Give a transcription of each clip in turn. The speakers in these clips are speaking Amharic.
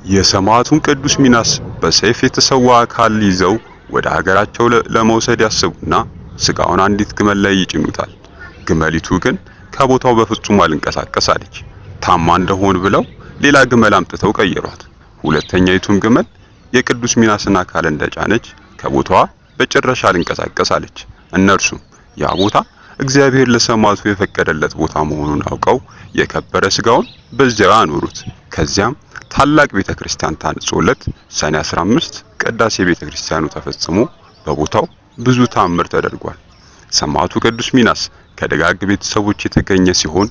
የሰማዕቱን ቅዱስ ሚናስ በሰይፍ የተሰዋ አካል ይዘው ወደ ሀገራቸው ለመውሰድ ያስቡና ስጋውን አንዲት ግመል ላይ ይጭኑታል። ግመሊቱ ግን ከቦታው በፍጹም አልንቀሳቀስ አለች። ታማ እንደሆን ብለው ሌላ ግመል አምጥተው ቀየሯት። ሁለተኛይቱም ግመል የቅዱስ ሚናስን አካል እንደጫነች ከቦታዋ በጭራሽ አልንቀሳቀስ አለች። እነርሱም ያ ቦታ እግዚአብሔር ለሰማዕቱ የፈቀደለት ቦታ መሆኑን አውቀው የከበረ ስጋውን በዚያው አኖሩት። ከዚያም ታላቅ ቤተክርስቲያን ታንጾለት ሰኔ 15 ቅዳሴ ቤተክርስቲያኑ ተፈጽሞ በቦታው ብዙ ተአምር ተደርጓል። ሰማዕቱ ቅዱስ ሚናስ ከደጋግ ቤተሰቦች የተገኘ ሲሆን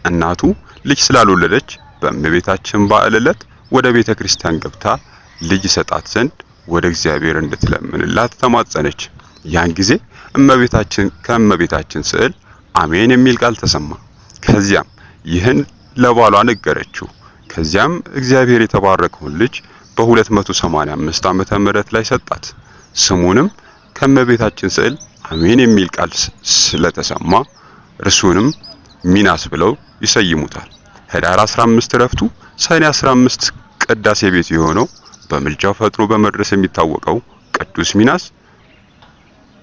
እናቱ ልጅ ስላልወለደች በእመቤታችን በዓል ዕለት ወደ ቤተክርስቲያን ገብታ ልጅ ሰጣት ዘንድ ወደ እግዚአብሔር እንድትለምንላት ተማጸነች። ያን ጊዜ ከእመቤታችን ስዕል አሜን የሚል ቃል ተሰማ። ከዚያም ይህን ለባሏ ነገረችው። ከዚያም እግዚአብሔር የተባረከውን ልጅ በ285 ዓመተ ምህረት ላይ ሰጣት። ስሙንም ከእመቤታችን ስዕል አሜን የሚል ቃል ስለተሰማ እርሱንም ሚናስ ብለው ይሰይሙታል። ህዳር 15 ረፍቱ ሰኔ 15 ቅዳሴ ቤት የሆነው በምልጃው ፈጥኖ በመድረስ የሚታወቀው ቅዱስ ሚናስ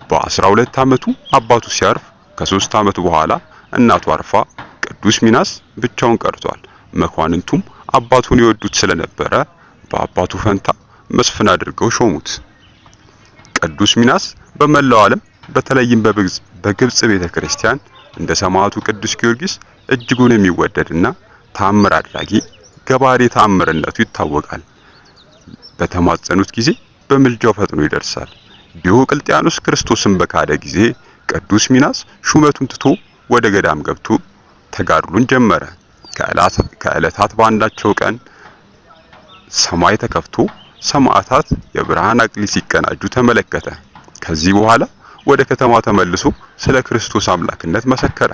በ12 ዓመቱ አባቱ ሲያርፍ ከ3 ዓመት በኋላ እናቱ አርፋ ቅዱስ ሚናስ ብቻውን ቀርቷል። መኳንንቱም አባቱን ይወዱት ስለነበረ በአባቱ ፈንታ መስፍን አድርገው ሾሙት። ቅዱስ ሚናስ በመላው ዓለም በተለይም በግብጽ ቤተክርስቲያን እንደ ሰማዕቱ ቅዱስ ጊዮርጊስ እጅጉን የሚወደድና ተአምር አድራጊ ገባሬ ተአምርነቱ ይታወቃል። በተማጸኑት ጊዜ በምልጃው ፈጥኖ ይደርሳል። ዲዮቅልጥያኖስ ክርስቶስን በካደ ጊዜ ቅዱስ ሚናስ ሹመቱን ትቶ ወደ ገዳም ገብቶ ተጋድሉን ጀመረ። ከዕለታት በአንዳቸው ቀን ሰማይ ተከፍቶ ሰማዕታት የብርሃን አክሊል ሲቀናጁ ተመለከተ። ከዚህ በኋላ ወደ ከተማ ተመልሶ ስለ ክርስቶስ አምላክነት መሰከረ።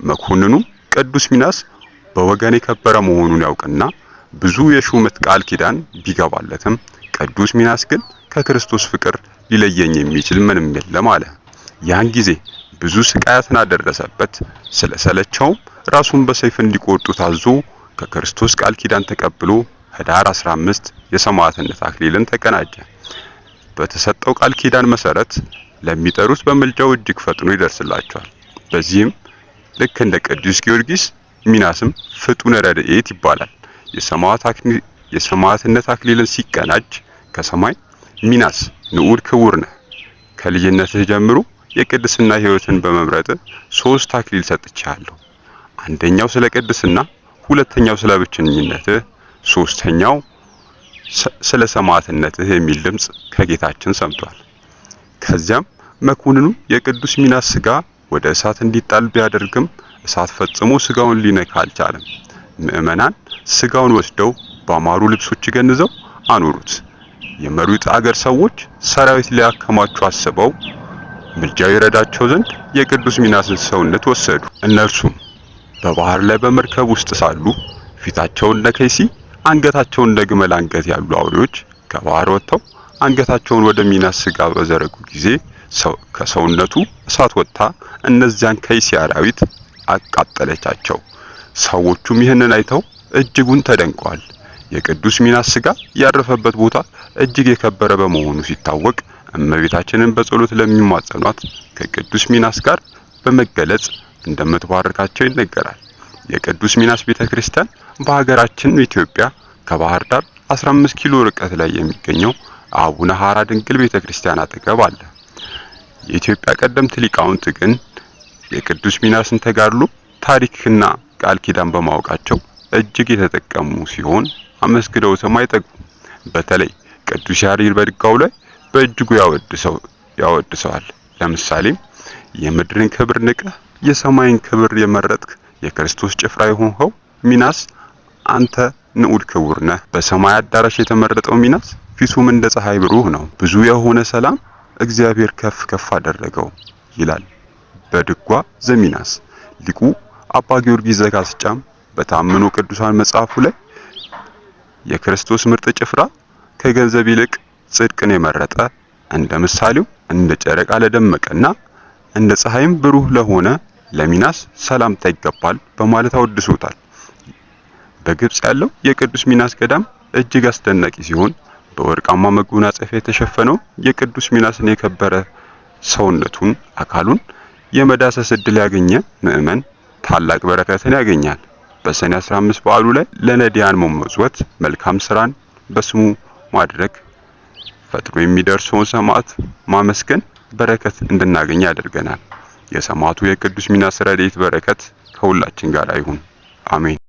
መኮንኑ ቅዱስ ሚናስ በወገን የከበረ መሆኑን ያውቅና ብዙ የሹመት ቃል ኪዳን ቢገባለትም ቅዱስ ሚናስ ግን ከክርስቶስ ፍቅር ሊለየኝ የሚችል ምንም የለም አለ። ያን ጊዜ ብዙ ስቃያትን አደረሰበት። ስለሰለቸውም ራሱን በሰይፍ እንዲቆርጡ ታዞ ከክርስቶስ ቃል ኪዳን ተቀብሎ ህዳር 15 የሰማዕትነት አክሊልን ተቀናጀ። በተሰጠው ቃል ኪዳን መሰረት ለሚጠሩት በምልጃው እጅግ ፈጥኖ ይደርስላቸዋል። በዚህም ልክ እንደ ቅዱስ ጊዮርጊስ ሚናስም ፍጡነ ረድኤት ይባላል። የሰማዕትነት አክሊልን ሲቀናጅ ከሰማይ ሚናስ ንዑድ ክቡር ነህ፣ ከልጅነትህ ጀምሮ የቅድስና ሕይወትን በመምረጥ 3 አክሊል ሰጥቻለሁ። አንደኛው ስለ ቅድስና፣ ሁለተኛው ስለ ብቸኝነትህ፣ ሶስተኛው ስለ ሰማዕትነትህ የሚል ድምጽ ከጌታችን ሰምቷል። ከዚያም መኮንኑ የቅዱስ ሚናስ ስጋ ወደ እሳት እንዲጣል ቢያደርግም እሳት ፈጽሞ ስጋውን ሊነካ አልቻለም። ምዕመናን ስጋውን ወስደው በአማሩ ልብሶች ገንዘው አኖሩት። የመሩት አገር ሰዎች ሰራዊት ሊያከማቹ አስበው ምልጃው ይረዳቸው ዘንድ የቅዱስ ሚናስን ሰውነት ወሰዱ። እነርሱም በባህር ላይ በመርከብ ውስጥ ሳሉ ፊታቸውን እንደ ከይሲ አንገታቸውን እንደ ግመል አንገት ያሉ አውሬዎች ከባህር ወጥተው አንገታቸውን ወደ ሚናስ ስጋ በዘረጉ ጊዜ ከሰውነቱ እሳት ወጥታ እነዚያን ከይሲ አራዊት አቃጠለቻቸው። ሰዎቹም ይህንን አይተው እጅጉን ተደንቀዋል። የቅዱስ ሚናስ ስጋ ያረፈበት ቦታ እጅግ የከበረ በመሆኑ ሲታወቅ እመቤታችንን በጸሎት ለሚማጸኗት ከቅዱስ ሚናስ ጋር በመገለጽ እንደምትባርካቸው ይነገራል። የቅዱስ ሚናስ ቤተክርስቲያን በሀገራችን ኢትዮጵያ ከባህር ዳር 15 ኪሎ ርቀት ላይ የሚገኘው አቡነ ሐራ ድንግል ቤተክርስቲያን አጠገብ አለ። የኢትዮጵያ ቀደምት ሊቃውንት ግን የቅዱስ ሚናስን ተጋድሎ ታሪክና ቃል ኪዳን በማወቃቸው እጅግ የተጠቀሙ ሲሆን አመስግነውትም አይጠግቡም። በተለይ ቅዱስ ያሬድ በድጓው ላይ በእጅጉ ያወድሰዋል። ለምሳሌም የምድርን ክብር ንቀህ የሰማይን ክብር የመረጥክ የክርስቶስ ጭፍራ የሆንኸው ሚናስ አንተ ንዑድ ክቡር ነህ። በሰማይ አዳራሽ የተመረጠው ሚናስ ፊቱም እንደ ፀሐይ ብሩህ ነው። ብዙ የሆነ ሰላም እግዚአብሔር ከፍ ከፍ አደረገው ይላል በድጓ ዘሚናስ። ሊቁ አባ ጊዮርጊስ ዘጋስጫም በታመኑ ቅዱሳን መጽሐፉ ላይ የክርስቶስ ምርጥ ጭፍራ ከገንዘብ ይልቅ ጽድቅን የመረጠ እንደ ምሳሌው እንደ ጨረቃ ለደመቀና እንደ ፀሐይም ብሩህ ለሆነ ለሚናስ ሰላምታ ይገባል በማለት አወድሶታል። በግብጽ ያለው የቅዱስ ሚናስ ገዳም እጅግ አስደናቂ ሲሆን በወርቃማ መጎናጸፊያ የተሸፈነው የቅዱስ ሚናስን የከበረ ሰውነቱን አካሉን የመዳሰስ ዕድል ያገኘ ምዕመን ታላቅ በረከትን ያገኛል። በሰኔ 15 በዓሉ ላይ ለነዳያን መመጽወት፣ መልካም ስራን በስሙ ማድረግ፣ ፈጥኖ የሚደርሰውን ሰማዕት ማመስገን በረከት እንድናገኝ ያደርገናል። የሰማዕቱ የቅዱስ ሚናስ ረድኤት በረከት ከሁላችን ጋር ይሁን። አሜን።